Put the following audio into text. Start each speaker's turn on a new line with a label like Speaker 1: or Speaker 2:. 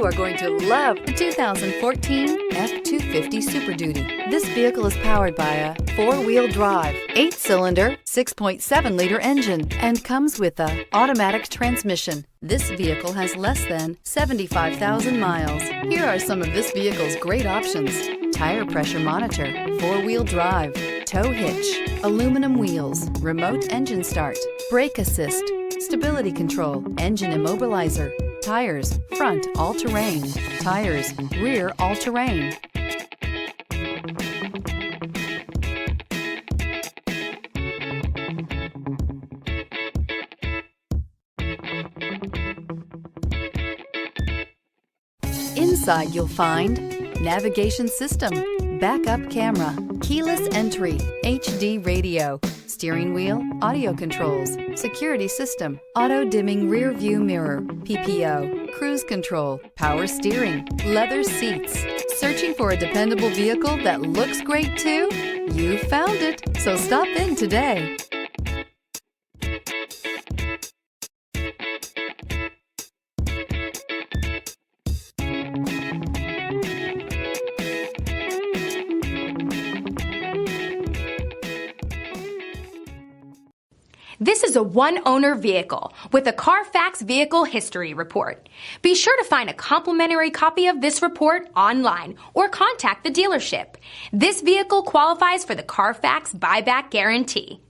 Speaker 1: are going to love the 2014 F-250 Super Duty. This vehicle is powered by a 4-wheel drive, 8-cylinder, 6.7-liter engine, and comes with an automatic transmission. This vehicle has less than 75,000 miles. Here are some of this vehicle's great options: tire pressure monitor, 4-wheel drive, tow hitch, aluminum wheels, remote engine start, brake assist, stability control, engine immobilizer, tires, front all-terrain, tires, rear all-terrain. Inside you'll find navigation system, backup camera, keyless entry, HD radio, steering wheel audio controls, security system, auto-dimming rear view mirror, PPO, cruise control, power steering, leather seats. Searching for a dependable vehicle that looks great too? You found it, so stop in today.
Speaker 2: This is a one-owner vehicle with a Carfax Vehicle History Report. Be sure to find a complimentary copy of this report online or contact the dealership. This vehicle qualifies for the Carfax Buyback Guarantee.